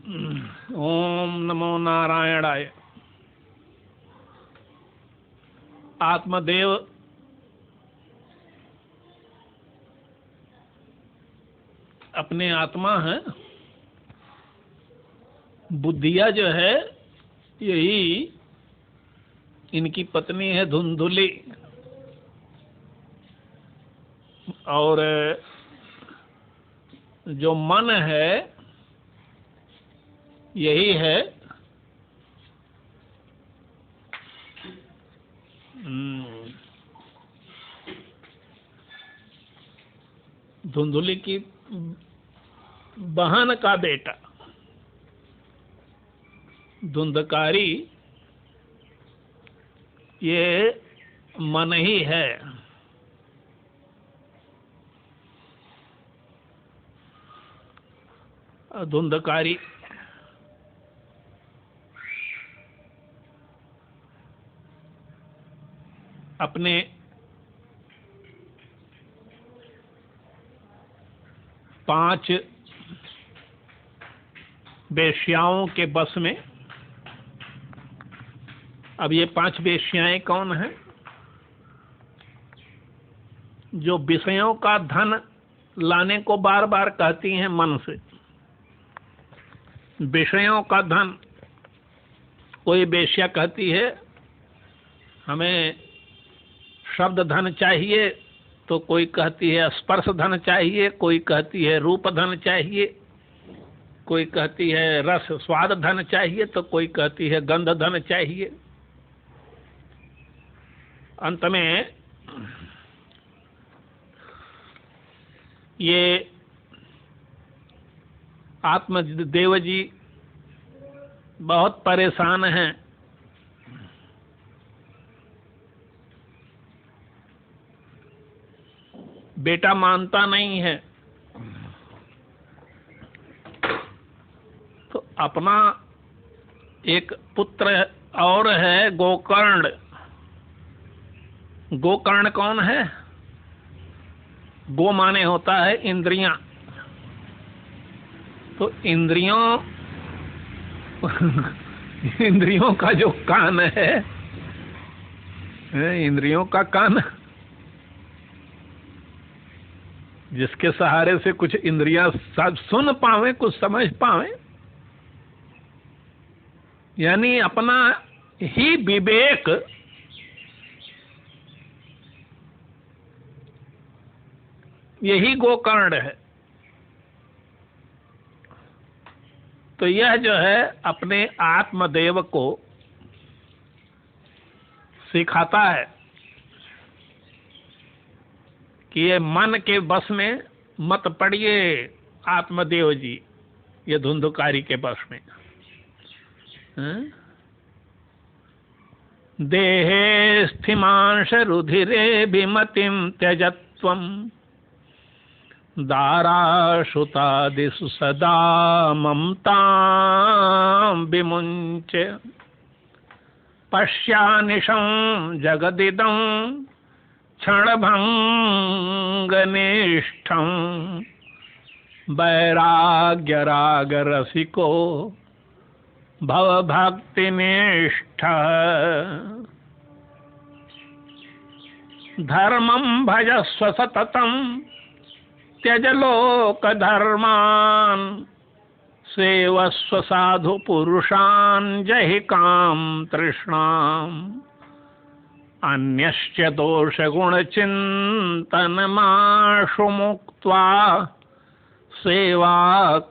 ओम नमो नारायणाय। आत्मदेव अपने आत्मा है, बुद्धिया जो है यही इनकी पत्नी है धुंधुली, और जो मन है यही है धुंधुली की बहन का बेटा धुंधकारी, ये मन ही है। धुंधकारी अपने पांच वेश्याओं के बस में। अब ये पांच वेश्याएं कौन हैं? जो विषयों का धन लाने को बार बार कहती हैं मन से। विषयों का धन, कोई वेश्या कहती है हमें शब्द धन चाहिए, तो कोई कहती है स्पर्श धन चाहिए, कोई कहती है रूप धन चाहिए, कोई कहती है रस स्वाद धन चाहिए, तो कोई कहती है गंध धन चाहिए। अंत में ये आत्मदेव जी बहुत परेशान हैं। बेटा मानता नहीं है, तो अपना एक पुत्र और है गोकर्ण। गोकर्ण कौन है? गो माने होता है इंद्रियां। तो इंद्रियों का जो कान है, इंद्रियों का कान, जिसके सहारे से कुछ इंद्रियां सब सुन पावे, कुछ समझ पावे, यानी अपना ही विवेक यही गोकर्ण है। तो यह जो है अपने आत्मदेव को सिखाता है कि ये मन के बस में मत पड़िए आत्मदेव जी, ये धुंधकारी के बस में। देहे स्थिमांश रुधिरे विमतिम त्यजत्वम दाराशुतादिषु सदा ममतां विमुञ्च पश्यानिशं जगदिदं क्षणभङ्गनिष्ठं वैराग्यरागरसिको भवभक्तिनिष्ठः धर्मं भजस्व सततं त्यज लोकधर्मान् सेवस्व साधु पुरुषान् जहि काम तृष्णाम् अन्यश्च दोष गुण चिन्तनमाशु मुक्त्वा सेवा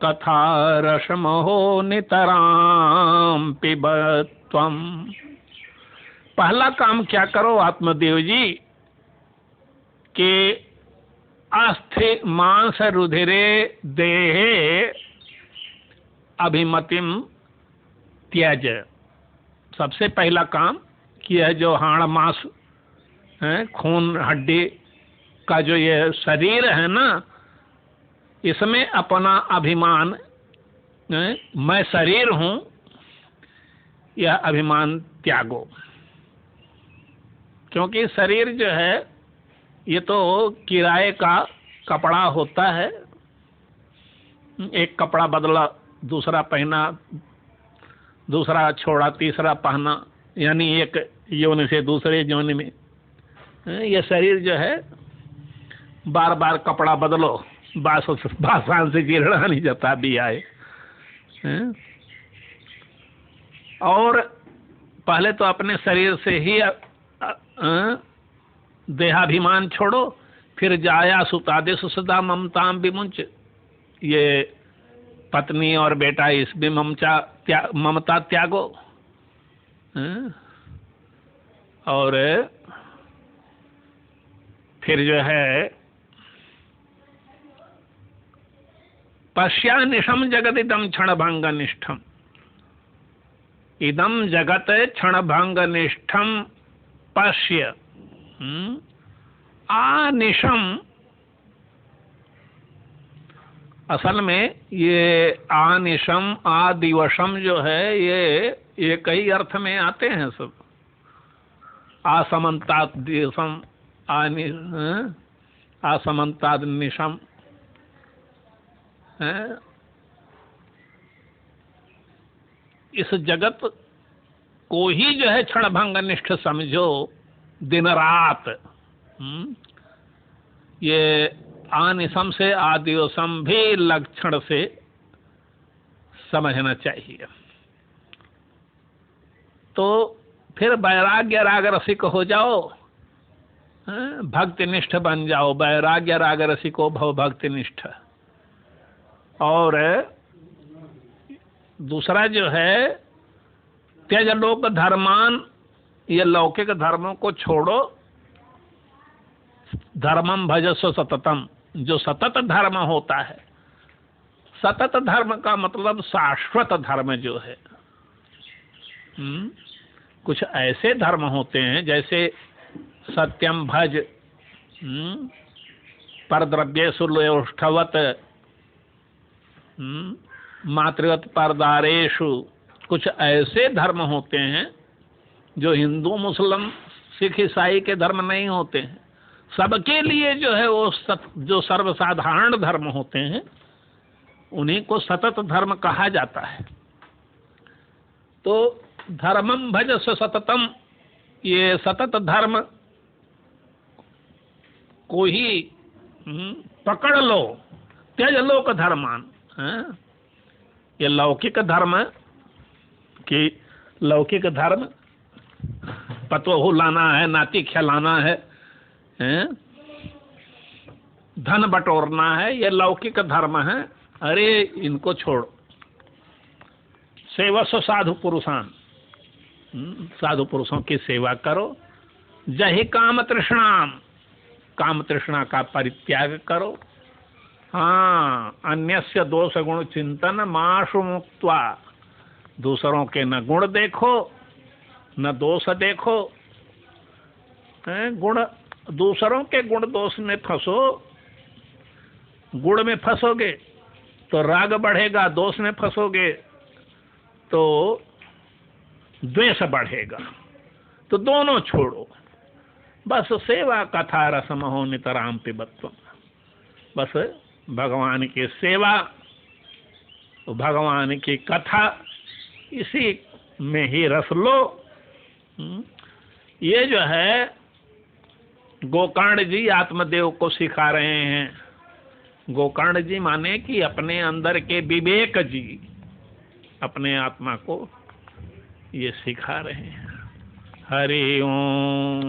कथा रसमहो नितरां पिबत्वम्। पहला काम क्या करो आत्मदेव जी के अस्थि मांस रुधिरे देहे अभिमतिम त्यज। सबसे पहला काम कि है जो हाड़ मांस है, खून हड्डी का जो ये शरीर है ना, इसमें अपना अभिमान, मैं शरीर हूं, यह अभिमान त्यागो। क्योंकि शरीर जो है ये तो किराए का कपड़ा होता है, एक कपड़ा बदला दूसरा पहना, दूसरा छोड़ा, तीसरा पहना, यानी एक योनि से दूसरे योनि में। ये शरीर जो है बार बार कपड़ा बदलो, बासान से गिरना नहीं जाता भी आए। और पहले तो अपने शरीर से ही देहाभिमान छोड़ो, फिर जाया सुतादेश सदा ममताम विमुंच, ये पत्नी और बेटा इसमें ममता त्यागो। और फिर जो है पश्या निशम जगत इदम क्षण भंग निष्ठम, इदम जगत क्षण भंग निष्ठम पश्य। आनिशम, असल में ये आनिशम आदिवशम जो है ये कई अर्थ में आते हैं सब। आसमंतात दिवसम, आसमंतात निशम, इस जगत को ही जो है क्षण भंग निष्ठ समझो, दिन रात। ये आनिशम से आदिवसम भी लक्षण से समझना चाहिए। तो फिर वैराग्य राग रसिक हो जाओ, भक्ति निष्ठ बन जाओ। वैराग्य राग रसिको भव भक्ति निष्ठ। और दूसरा जो है त्यज लोक धर्मान, ये लौकिक धर्मों को छोड़ो। धर्मम भजस्व सततम, जो सतत धर्म होता है। सतत धर्म का मतलब शाश्वत धर्म जो है। कुछ ऐसे धर्म होते हैं जैसे सत्यम भज, परद्रव्येषु लोष्ठवत, मातृवत परदारेषु। कुछ ऐसे धर्म होते हैं जो हिंदू मुस्लिम सिख ईसाई के धर्म नहीं होते हैं। सबके लिए जो है वो जो सर्वसाधारण धर्म होते हैं उन्हीं को सतत धर्म कहा जाता है। तो धर्मम भजस्व सततम, ये सतत धर्म को ही पकड़ लो। त्यज लोक धर्मान, ये लौकिक धर्म कि लौकिक धर्म पतोहू लाना है, नाती खिलाना है, धन बटोरना है, ये लौकिक धर्म है। अरे इनको छोड़ो। सेवस्व साधु पुरुषान, साधु पुरुषों की सेवा करो। जहि काम तृष्णाम, काम तृष्णा का परित्याग करो। हाँ, अन्यस्य दोष गुण चिंतन माशु मुक्त्वा, दूसरों के न गुण देखो न दोष देखो। गुण, दूसरों के गुण दोष में फंसो, गुण में फंसोगे तो राग बढ़ेगा, दोष में फंसोगे तो द्वेष बढ़ेगा। तो दोनों छोड़ो। बस सेवा कथा रसमहो नितराम पिबत्वम, बस भगवान की सेवा, भगवान की कथा, इसी में ही रस लो। ये जो है गोकर्ण जी आत्मदेव को सिखा रहे हैं। गोकर्ण जी माने कि अपने अंदर के विवेक जी अपने आत्मा को ये सिखा रहे हैं। हरि ओम।